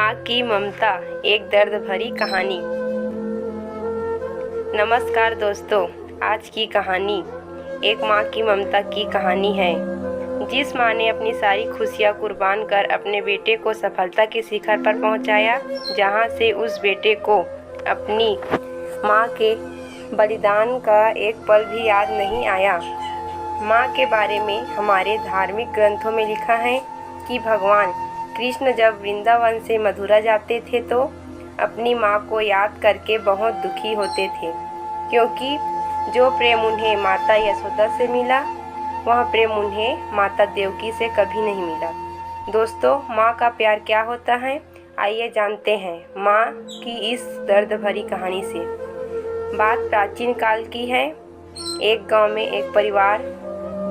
माँ की ममता, एक दर्द भरी कहानी। नमस्कार दोस्तों, आज की कहानी एक माँ की ममता की कहानी है। जिस माँ ने अपनी सारी खुशियाँ कुर्बान कर अपने बेटे को सफलता के शिखर पर पहुँचाया, जहाँ से उस बेटे को अपनी माँ के बलिदान का एक पल भी याद नहीं आया। माँ के बारे में हमारे धार्मिक ग्रंथों में लिखा है कि भगवान कृष्ण जब वृंदावन से मथुरा जाते थे तो अपनी माँ को याद करके बहुत दुखी होते थे, क्योंकि जो प्रेम उन्हें माता यशोदा से मिला वह प्रेम उन्हें माता देवकी से कभी नहीं मिला। दोस्तों, माँ का प्यार क्या होता है, आइए जानते हैं माँ की इस दर्द भरी कहानी से। बात प्राचीन काल की है। एक गांव में एक परिवार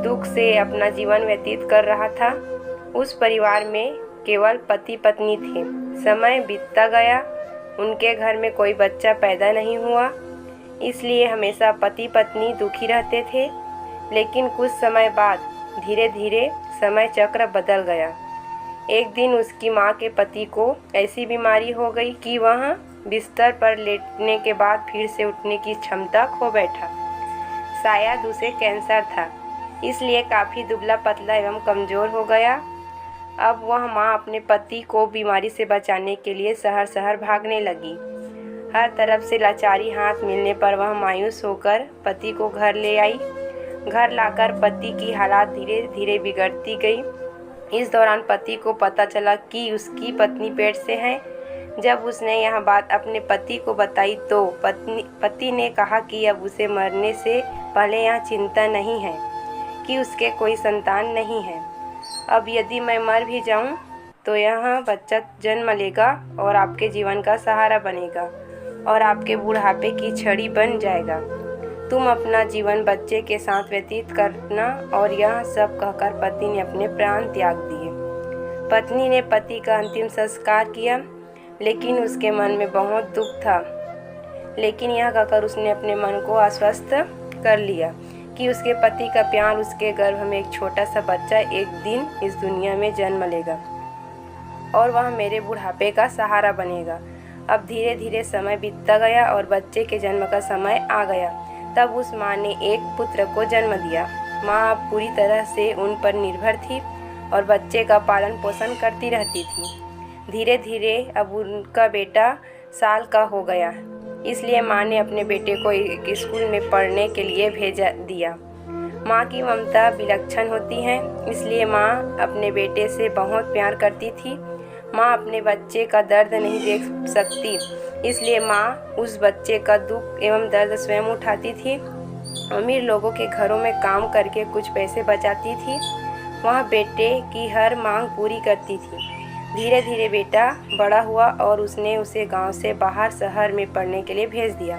दुख से अपना जीवन व्यतीत कर रहा था। उस परिवार में केवल पति पत्नी थे। समय बीतता गया, उनके घर में कोई बच्चा पैदा नहीं हुआ, इसलिए हमेशा पति पत्नी दुखी रहते थे। लेकिन कुछ समय बाद धीरे धीरे समय चक्र बदल गया। एक दिन उसकी माँ के पति को ऐसी बीमारी हो गई कि वह बिस्तर पर लेटने के बाद फिर से उठने की क्षमता खो बैठा। शायद उसे कैंसर था, इसलिए काफ़ी दुबला पतला एवं कमज़ोर हो गया। अब वह माँ अपने पति को बीमारी से बचाने के लिए शहर शहर भागने लगी। हर तरफ से लाचारी हाथ मिलने पर वह मायूस होकर पति को घर ले आई। घर लाकर पति की हालत धीरे धीरे बिगड़ती गई। इस दौरान पति को पता चला कि उसकी पत्नी पेट से है। जब उसने यह बात अपने पति को बताई तो पति ने कहा कि अब उसे मरने से पहले यह चिंता नहीं है कि उसके कोई संतान नहीं है। अब यदि मैं मर भी जाऊं तो यह बच्चा जन्म लेगा और आपके जीवन का सहारा बनेगा और आपके बुढ़ापे की छड़ी बन जाएगा। तुम अपना जीवन बच्चे के साथ व्यतीत करना। और यह सब कहकर पति ने अपने प्राण त्याग दिए। पत्नी ने पति का अंतिम संस्कार किया, लेकिन उसके मन में बहुत दुख था। लेकिन यह कहकर उसने अपने मन को आश्वस्त कर लिया कि उसके पति का प्यार, उसके गर्भ में एक छोटा सा बच्चा एक दिन इस दुनिया में जन्म लेगा और वह मेरे बुढ़ापे का सहारा बनेगा। अब धीरे धीरे समय बीतता गया और बच्चे के जन्म का समय आ गया। तब उस माँ ने एक पुत्र को जन्म दिया। माँ अब पूरी तरह से उन पर निर्भर थी और बच्चे का पालन पोषण करती रहती थी। धीरे धीरे अब उनका बेटा साल का हो गया, इसलिए माँ ने अपने बेटे को एक स्कूल में पढ़ने के लिए भेजा दिया। माँ की ममता विलक्षण होती है, इसलिए माँ अपने बेटे से बहुत प्यार करती थी। माँ अपने बच्चे का दर्द नहीं देख सकती, इसलिए माँ उस बच्चे का दुख एवं दर्द स्वयं उठाती थी। अमीर लोगों के घरों में काम करके कुछ पैसे बचाती थी। वह बेटे की हर मांग पूरी करती थी। धीरे धीरे बेटा बड़ा हुआ और उसने उसे गांव से बाहर शहर में पढ़ने के लिए भेज दिया।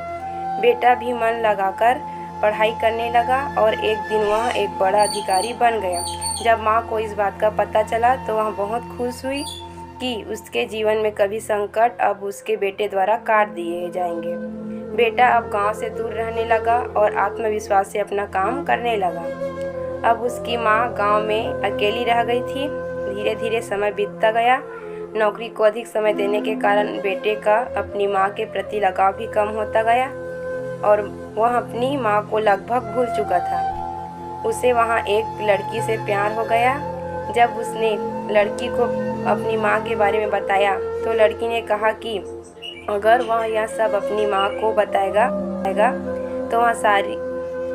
बेटा भी मन लगाकर पढ़ाई करने लगा और एक दिन वह एक बड़ा अधिकारी बन गया। जब माँ को इस बात का पता चला तो वह बहुत खुश हुई कि उसके जीवन में कभी संकट अब उसके बेटे द्वारा काट दिए जाएंगे। बेटा अब गांव से दूर रहने लगा और आत्मविश्वास से अपना काम करने लगा। अब उसकी माँ गाँव में अकेली रह गई थी। धीरे धीरे समय बीतता गया। नौकरी को अधिक समय देने के कारण बेटे का अपनी माँ के प्रति लगाव भी कम होता गया और वह अपनी माँ को लगभग भूल चुका था। उसे वहाँ एक लड़की से प्यार हो गया। जब उसने लड़की को अपनी माँ के बारे में बताया तो लड़की ने कहा कि अगर वह यह सब अपनी माँ को बताएगा तो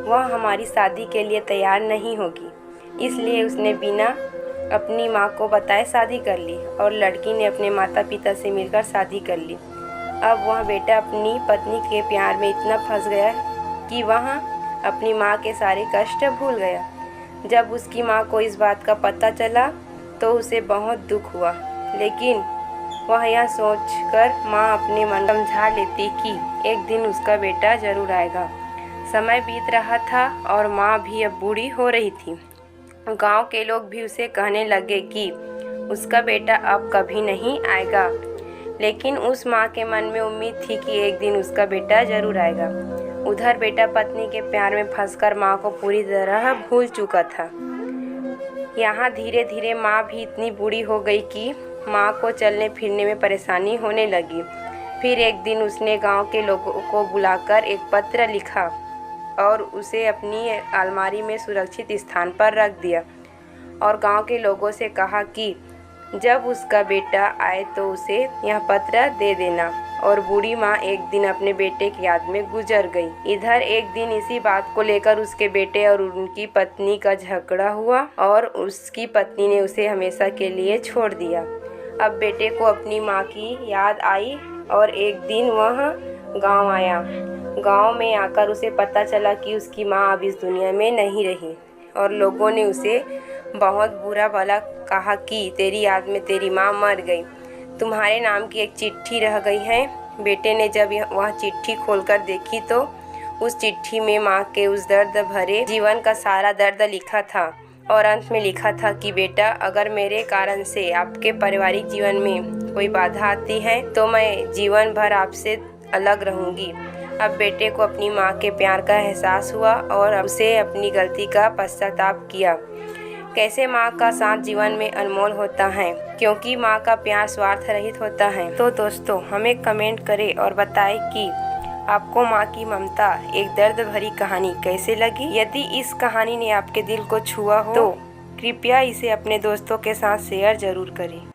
वह हमारी शादी के लिए तैयार नहीं होगी। इसलिए उसने बिना अपनी माँ को बताए शादी कर ली और लड़की ने अपने माता पिता से मिलकर शादी कर ली। अब वह बेटा अपनी पत्नी के प्यार में इतना फंस गया कि वह अपनी माँ के सारे कष्ट भूल गया। जब उसकी माँ को इस बात का पता चला तो उसे बहुत दुख हुआ, लेकिन वह यह सोचकर माँ अपने मन समझा लेती कि एक दिन उसका बेटा जरूर आएगा। समय बीत रहा था और माँ भी अब बूढ़ी हो रही थी। गांव के लोग भी उसे कहने लगे कि उसका बेटा अब कभी नहीं आएगा, लेकिन उस माँ के मन में उम्मीद थी कि एक दिन उसका बेटा जरूर आएगा। उधर बेटा पत्नी के प्यार में फंसकर माँ को पूरी तरह भूल चुका था। यहाँ धीरे धीरे माँ भी इतनी बूढ़ी हो गई कि माँ को चलने फिरने में परेशानी होने लगी। फिर एक दिन उसने गांव के लोगों को बुलाकर एक पत्र लिखा और उसे अपनी अलमारी में सुरक्षित स्थान पर रख दिया और गांव के लोगों से कहा कि जब उसका बेटा आए तो उसे यह पत्र दे देना। और बूढ़ी माँ एक दिन अपने बेटे की याद में गुजर गई। इधर एक दिन इसी बात को लेकर उसके बेटे और उनकी पत्नी का झगड़ा हुआ और उसकी पत्नी ने उसे हमेशा के लिए छोड़ दिया। अब बेटे को अपनी माँ की याद आई और एक दिन वह गांव आया। गांव में आकर उसे पता चला कि उसकी माँ अब इस दुनिया में नहीं रही और लोगों ने उसे बहुत बुरा भला कहा कि तेरी याद में तेरी माँ मर गई, तुम्हारे नाम की एक चिट्ठी रह गई है। बेटे ने जब वह चिट्ठी खोलकर देखी तो उस चिट्ठी में माँ के उस दर्द भरे जीवन का सारा दर्द लिखा था और अंत में लिखा था कि बेटा, अगर मेरे कारण से आपके पारिवारिक जीवन में कोई बाधा आती है तो मैं जीवन भर आपसे अलग रहूँगी। अब बेटे को अपनी माँ के प्यार का एहसास हुआ और उसे अपनी गलती का पश्चाताप किया। कैसे माँ का साथ जीवन में अनमोल होता है, क्योंकि माँ का प्यार स्वार्थ रहित होता है। तो दोस्तों, हमें कमेंट करें और बताएं कि आपको माँ की ममता एक दर्द भरी कहानी कैसे लगी। यदि इस कहानी ने आपके दिल को छुआ हो तो कृपया इसे अपने दोस्तों के साथ शेयर जरूर करें।